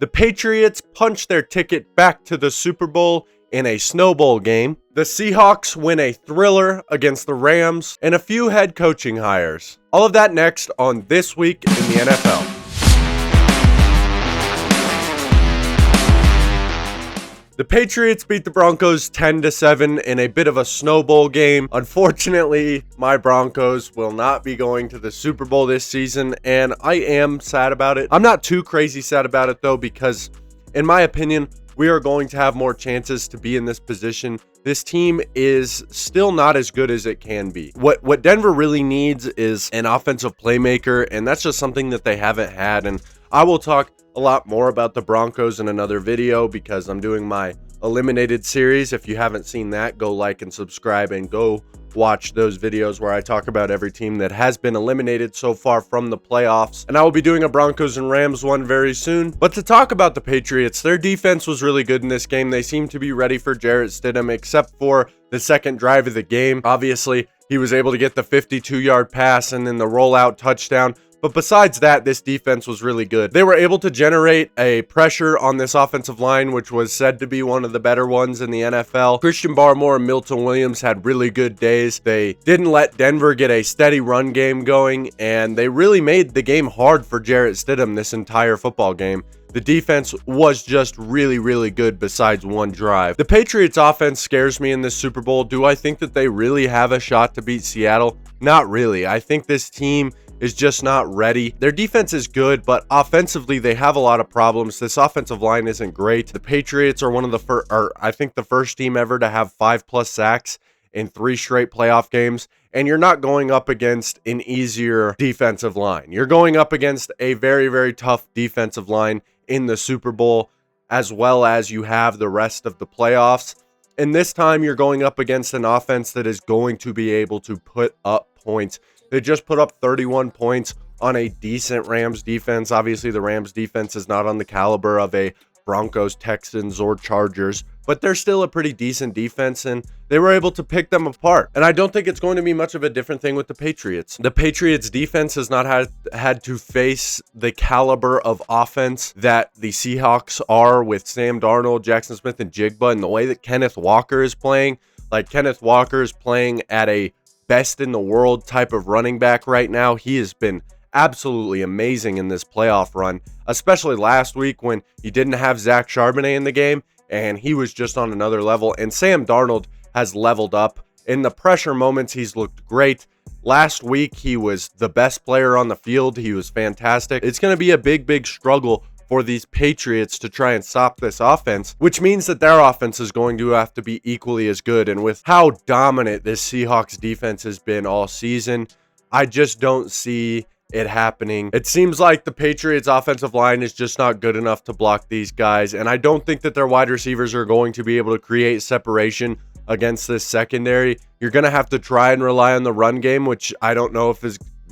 The Patriots punched their ticket back to the Super Bowl in a snowball game. The Seahawks win a thriller against the Rams, and a few head coaching hires. All of that next on This Week in the NFL. The Patriots beat the Broncos 10-7 in a bit of a snowball game. Unfortunately, my Broncos will not be going to the Super Bowl this season, and I am sad about it. I'm not too crazy sad about it, though, because in my opinion, we are going to have more chances to be in this position. This team is still not as good as it can be. What Denver really needs is an offensive playmaker, and that's just something that they haven't had. And I will talk a lot more about the Broncos in another video because I'm doing my eliminated series. If you haven't seen that, go like and subscribe and go watch those videos where I talk about every team that has been eliminated so far from the playoffs. And I will be doing a Broncos and Rams one very soon. But to talk about the Patriots, their defense was really good in this game. They seemed to be ready for Jarrett Stidham, except for the second drive of the game. Obviously, he was able to get the 52-yard pass and then the rollout touchdown. But besides that, this defense was really good. They were able to generate a pressure on this offensive line, which was said to be one of the better ones in the NFL. Christian Barmore and Milton Williams had really good days. They didn't let Denver get a steady run game going, and they really made the game hard for Jarrett Stidham this entire football game. The defense was just really, really good besides one drive. The Patriots offense scares me in this Super Bowl. Do I think that they really have a shot to beat Seattle? Not really. I think this team is just not ready. Their defense is good, but offensively they have a lot of problems. This offensive line isn't great. The Patriots are one of the first, or I think the first team ever to have 5+ sacks in 3 straight playoff games. And you're not going up against an easier defensive line. You're going up against a very, very tough defensive line in the Super Bowl, as well as you have the rest of the playoffs. And this time you're going up against an offense that is going to be able to put up points. They just put up 31 points on a decent Rams defense. Obviously, the Rams defense is not on the caliber of a Broncos, Texans, or Chargers, but they're still a pretty decent defense, and they were able to pick them apart. And I don't think it's going to be much of a different thing with the Patriots. The Patriots defense has not had to face the caliber of offense that the Seahawks are with Sam Darnold, Jackson Smith, and Jigba, and the way that Kenneth Walker is playing. Like, Kenneth Walker is playing at a best in the world type of running back right now. He has been absolutely amazing in this playoff run, especially last week when he didn't have Zach Charbonnet in the game, and he was just on another level. And Sam Darnold has leveled up. In the pressure moments, he's looked great. Last week, he was the best player on the field. He was fantastic. It's going to be a big struggle for these Patriots to try and stop this offense, which means that their offense is going to have to be equally as good. And with how dominant this Seahawks defense has been all season, I just don't see it happening. It seems like the Patriots offensive line is just not good enough to block these guys, and I don't think that their wide receivers are going to be able to create separation against this secondary. You're going to have to try and rely on the run game, which I don't know if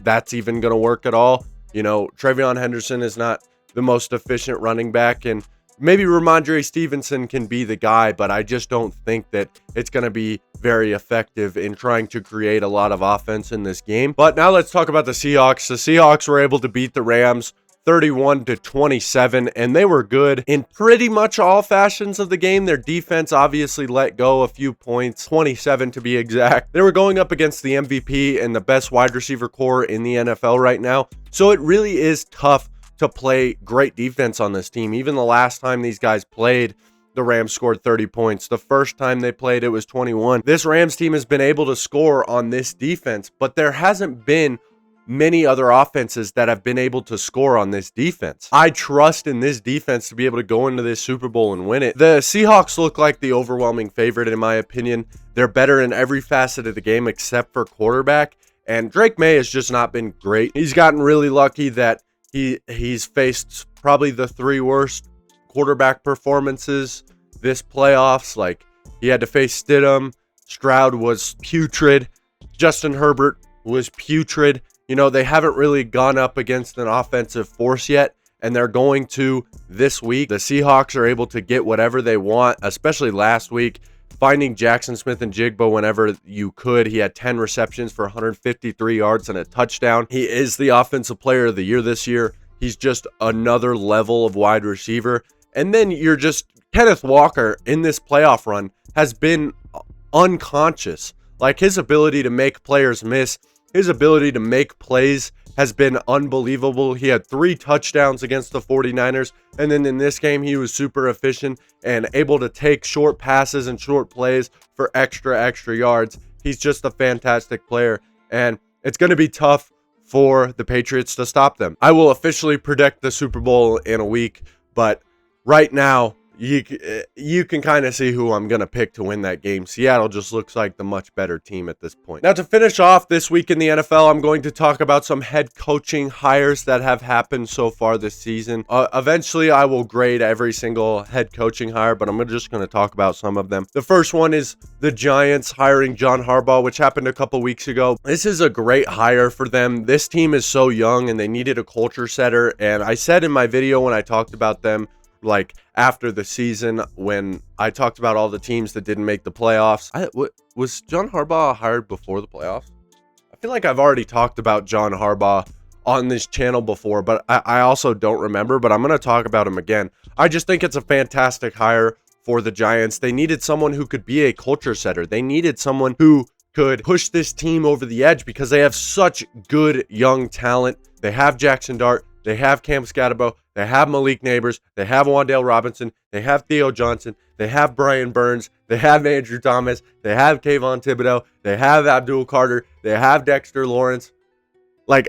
that's even going to work at all. You know, Travion Henderson is not the most efficient running back, and maybe Ramondre Stevenson can be the guy, but I just don't think that it's going to be very effective in trying to create a lot of offense in this game. But now let's talk about the Seahawks. The Seahawks were able to beat the Rams 31-27, and they were good in pretty much all fashions of the game. Their defense obviously let go a few points, 27 to be exact. They were going up against the MVP and the best wide receiver core in the NFL right now, so it really is tough to play great defense on this team. Even the last time these guys played, the Rams scored 30 points. The first time they played, it was 21. This Rams team has been able to score on this defense, but there hasn't been many other offenses that have been able to score on this defense. I trust in this defense to be able to go into this Super Bowl and win it. The Seahawks look like the overwhelming favorite, in my opinion. They're better in every facet of the game except for quarterback, and Drake May has just not been great. He's gotten really lucky that he's faced probably the 3 worst quarterback performances this playoffs. Like, he had to face Stidham. Stroud was putrid. Justin Herbert was putrid. You know, they haven't really gone up against an offensive force yet, and they're going to this week. The Seahawks are able to get whatever they want, especially last week, finding Jackson Smith and Jigba whenever you could. He had 10 receptions for 153 yards and a touchdown. He is the offensive player of the year this year. He's just another level of wide receiver. And then you're just, Kenneth Walker in this playoff run has been unconscious. Like, his ability to make players miss, his ability to make plays has been unbelievable. He had 3 touchdowns against the 49ers. And then in this game, he was super efficient and able to take short passes and short plays for extra yards. He's just a fantastic player. And it's going to be tough for the Patriots to stop them. I will officially predict the Super Bowl in a week, but right now, you can kind of see who I'm going to pick to win that game. Seattle just looks like the much better team at this point. Now, to finish off this week in the NFL, I'm going to talk about some head coaching hires that have happened so far this season. Eventually, I will grade every single head coaching hire, but I'm just going to talk about some of them. The first one is the Giants hiring John Harbaugh, which happened a couple weeks ago. This is a great hire for them. This team is so young, and they needed a culture setter. And I said in my video when I talked about them, like after the season, when I talked about all the teams that didn't make the playoffs, was John Harbaugh hired before the playoffs? I feel like I've already talked about John Harbaugh on this channel before, but I also don't remember, but I'm going to talk about him again. I just think it's a fantastic hire for the Giants. They needed someone who could be a culture setter. They needed someone who could push this team over the edge because they have such good young talent. They have Jackson Dart. They have Cam Scatterbo. They have Malik Neighbors. They have Wan'Dale Robinson. They have Theo Johnson. They have Brian Burns. They have Andrew Thomas. They have Kayvon Thibodeau. They have Abdul Carter. They have Dexter Lawrence. Like,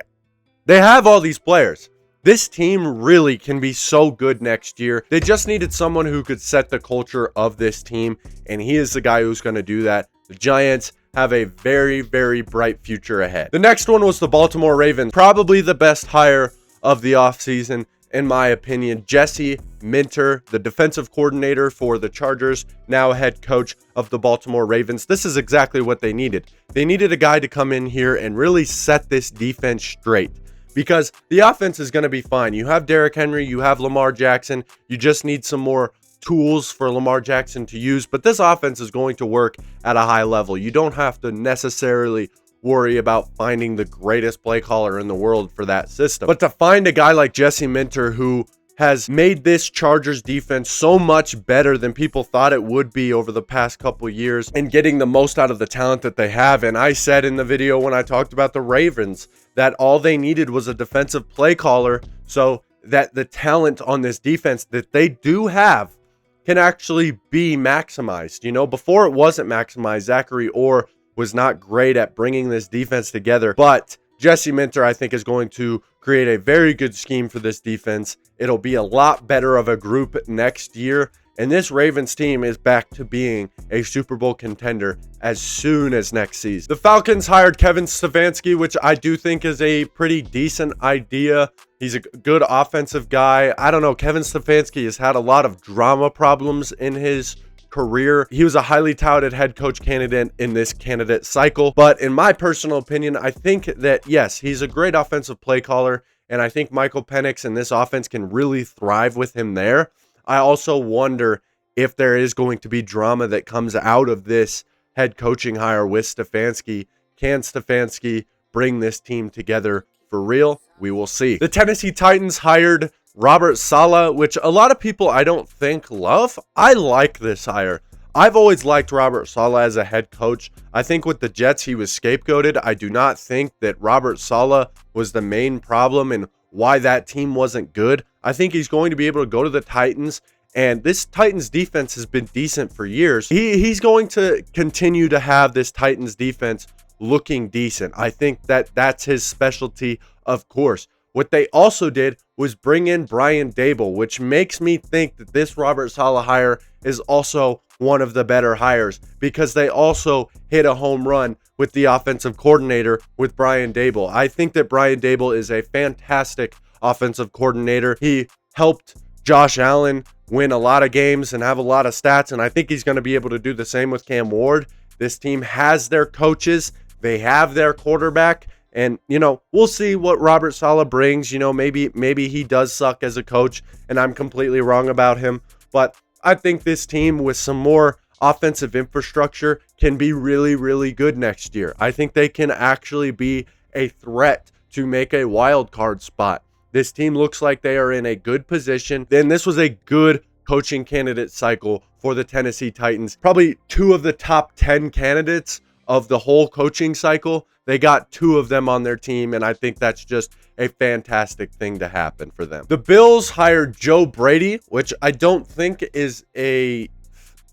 they have all these players. This team really can be so good next year. They just needed someone who could set the culture of this team, and he is the guy who's going to do that. The Giants have a very, very bright future ahead. The next one was the Baltimore Ravens. Probably the best hire of the offseason, in my opinion. Jesse Minter, the defensive coordinator for the Chargers, now head coach of the Baltimore Ravens. This is exactly what they needed. They needed a guy to come in here and really set this defense straight, because the offense is going to be fine. You have Derrick Henry, you have Lamar Jackson. You just need some more tools for Lamar Jackson to use, but this offense is going to work at a high level. You don't have to necessarily worry about finding the greatest play caller in the world for that system. But to find a guy like Jesse Minter, who has made this Chargers defense so much better than people thought it would be over the past couple years, and getting the most out of the talent that they have. And I said in the video when I talked about the Ravens that all they needed was a defensive play caller so that the talent on this defense that they do have can actually be maximized. You know, before it wasn't maximized. Zachary Orr was not great at bringing this defense together, but Jesse Minter, I think, is going to create a very good scheme for this defense. It'll be a lot better of a group next year, and this Ravens team is back to being a Super Bowl contender as soon as next season. The Falcons hired Kevin Stefanski, which I do think is a pretty decent idea. He's a good offensive guy. I don't know, Kevin Stefanski has had a lot of drama problems in his career. He was a highly touted head coach candidate in this candidate cycle, but in my personal opinion, I think that yes, he's a great offensive play caller, and I think Michael Penix and this offense can really thrive with him there. I also wonder if there is going to be drama that comes out of this head coaching hire with Stefanski. Can Stefanski bring this team together for real? We will see. The Tennessee Titans hired Robert Saleh, which a lot of people I don't think love. I like this hire. I've always liked Robert Saleh as a head coach. I think with the Jets, he was scapegoated. I do not think that Robert Saleh was the main problem and why that team wasn't good. I think he's going to be able to go to the Titans, and this Titans defense has been decent for years. He's going to continue to have this Titans defense looking decent. I think that that's his specialty, of course. What they also did was bring in Brian Dable, which makes me think that this Robert Saleh hire is also one of the better hires, because they also hit a home run with the offensive coordinator with Brian Dable. I think that Brian Dable is a fantastic offensive coordinator. He helped Josh Allen win a lot of games and have a lot of stats, and I think he's going to be able to do the same with Cam Ward. This team has their coaches. They have their quarterback. And, you know, we'll see what Robert Saleh brings. You know, maybe he does suck as a coach, and I'm completely wrong about him. But I think this team with some more offensive infrastructure can be really, really good next year. I think they can actually be a threat to make a wild card spot. This team looks like they are in a good position. And this was a good coaching candidate cycle for the Tennessee Titans. Probably 2 of the top 10 candidates of the whole coaching cycle. They got 2 of them on their team, and I think that's just a fantastic thing to happen for them. The Bills hired Joe Brady, which I don't think is a...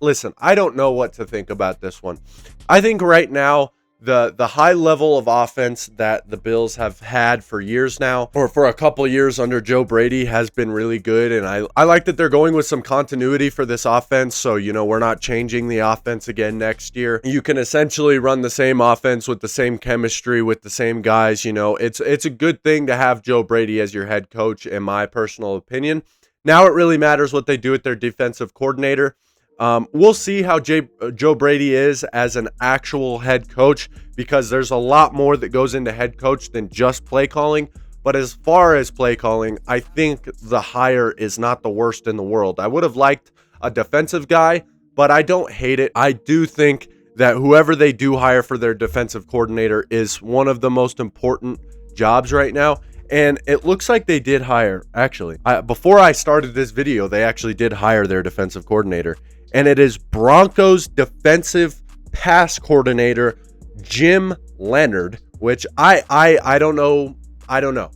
Listen, I don't know what to think about this one. I think right now, the high level of offense that the Bills have had for years now, or for a couple years under Joe Brady, has been really good. And I like that they're going with some continuity for this offense. So, we're not changing the offense again next year. You can essentially run the same offense with the same chemistry, with the same guys. It's a good thing to have Joe Brady as your head coach, in my personal opinion. Now it really matters what they do with their defensive coordinator. We'll see how Joe Brady is as an actual head coach, because there's a lot more that goes into head coach than just play calling. But as far as play calling, I think the hire is not the worst in the world. I would have liked a defensive guy, but I don't hate it. I do think that whoever they do hire for their defensive coordinator is one of the most important jobs right now. And it looks like they did hire, actually, before I started this video, they actually did hire their defensive coordinator. And it is Broncos defensive pass coordinator, Jim Leonhard, which I don't know. I don't know.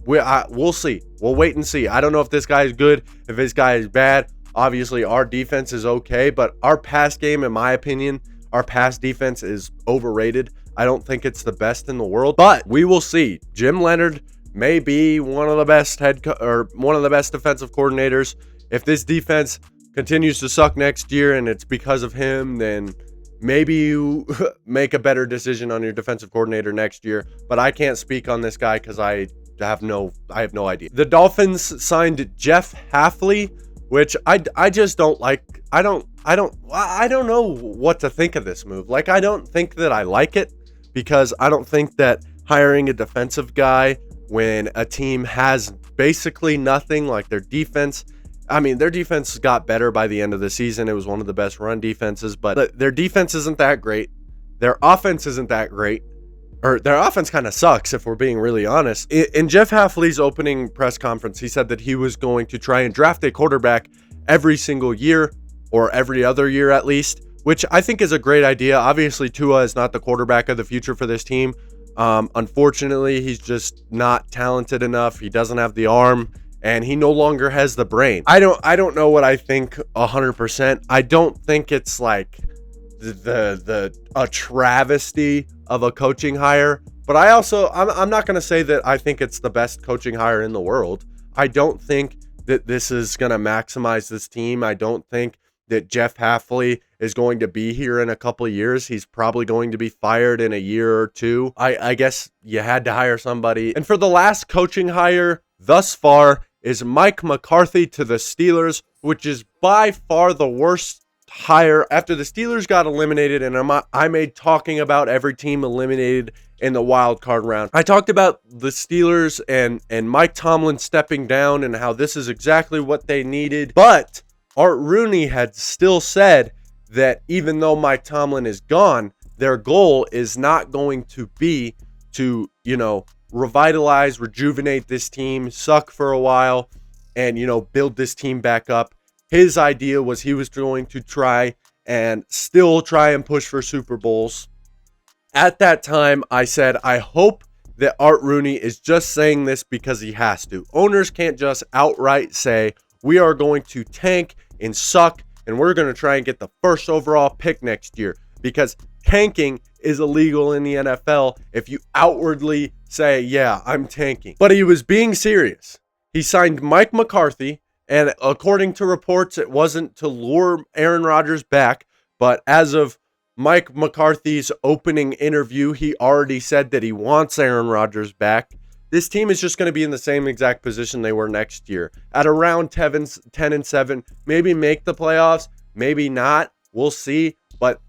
We'll see. We'll wait and see. I don't know if this guy is good, if this guy is bad. Obviously, our defense is okay, but our pass game, in my opinion, our pass defense is overrated. I don't think it's the best in the world, but we will see. Jim Leonhard may be one of the best one of the best defensive coordinators. If this defense continues to suck next year and it's because of him, then maybe you make a better decision on your defensive coordinator next year. But I can't speak on this guy because I have no idea. The Dolphins signed Jeff Hafley, which I just don't like. I don't know what to think of this move. Like, I don't think that I like it, because I don't think that hiring a defensive guy when a team has basically nothing, like their defense got better by the end of the season. It was one of the best run defenses, but their defense isn't that great. Their offense isn't that great. Or their offense kind of sucks, if we're being really honest. In Jeff Hafley's opening press conference, he said that he was going to try and draft a quarterback every single year, or every other year at least, which I think is a great idea. Obviously, Tua is not the quarterback of the future for this team. Unfortunately, he's just not talented enough. He doesn't have the arm, and he no longer has the brain. I don't know what I think 100%. I don't think it's like a travesty of a coaching hire, but I'm not going to say that I think it's the best coaching hire in the world. I don't think that this is going to maximize this team. I don't think that Jeff Hafley is going to be here in a couple of years. He's probably going to be fired in a year or two. I guess you had to hire somebody. And for the last coaching hire thus far is Mike McCarthy to the Steelers, which is by far the worst hire after the Steelers got eliminated. And I made talking about every team eliminated in the wild card round. I talked about the Steelers and Mike Tomlin stepping down and how this is exactly what they needed. But Art Rooney had still said that even though Mike Tomlin is gone, their goal is not going to be to, revitalize, rejuvenate this team, suck for a while, and, build this team back up. His idea was he was going to try and push for Super Bowls. At that time, I said, I hope that Art Rooney is just saying this because he has to. Owners can't just outright say, we are going to tank and suck, and we're going to try and get the first overall pick next year, because tanking is illegal in the NFL if you outwardly say, yeah, I'm tanking. But he was being serious. He signed Mike McCarthy, and according to reports, it wasn't to lure Aaron Rodgers back, but as of Mike McCarthy's opening interview, he already said that he wants Aaron Rodgers back. This team is just going to be in the same exact position they were next year, at around 10-7, maybe make the playoffs, maybe not. We'll see. But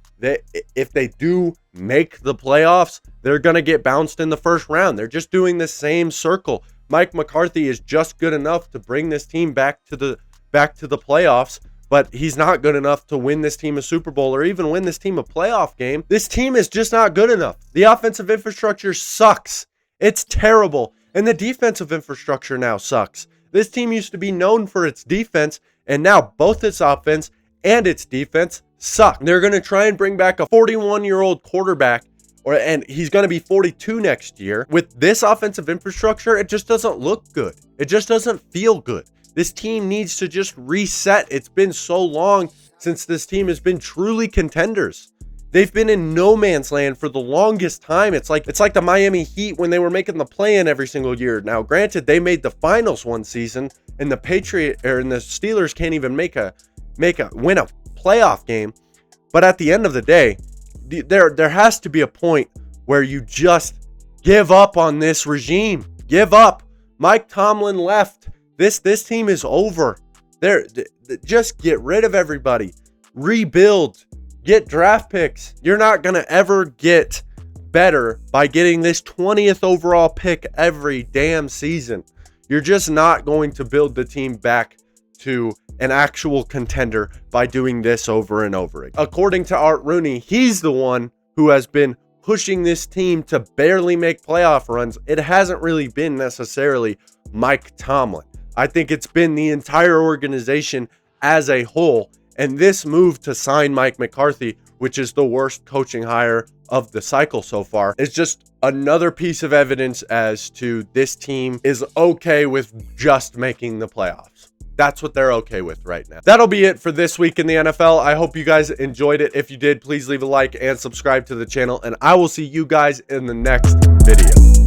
if they do make the playoffs, they're going to get bounced in the first round. They're just doing the same circle. Mike McCarthy is just good enough to bring this team back to the playoffs, but he's not good enough to win this team a Super Bowl or even win this team a playoff game. This team is just not good enough. The offensive infrastructure sucks. It's terrible. And the defensive infrastructure now sucks. This team used to be known for its defense, and now both its offense and its defense suck. They're going to try and bring back a 41-year-old quarterback, and he's going to be 42 next year. With this offensive infrastructure, it just doesn't look good. It just doesn't feel good. This team needs to just reset. It's been so long since this team has been truly contenders. They've been in no man's land for the longest time. It's like the Miami Heat when they were making the play-in every single year. Now, granted, they made the finals one season, and the Steelers can't even win a playoff game. But at the end of the day, there has to be a point where you just give up on this regime. Give up. Mike Tomlin left. This team is over. Just get rid of everybody. Rebuild. Get draft picks. You're not going to ever get better by getting this 20th overall pick every damn season. You're just not going to build the team back to an actual contender by doing this over and over again. According to Art Rooney, he's the one who has been pushing this team to barely make playoff runs. It hasn't really been necessarily Mike Tomlin. I think it's been the entire organization as a whole. And this move to sign Mike McCarthy, which is the worst coaching hire of the cycle so far, is just another piece of evidence as to this team is okay with just making the playoffs. That's what they're okay with right now. That'll be it for this week in the NFL. I hope you guys enjoyed it. If you did, please leave a like and subscribe to the channel, and I will see you guys in the next video.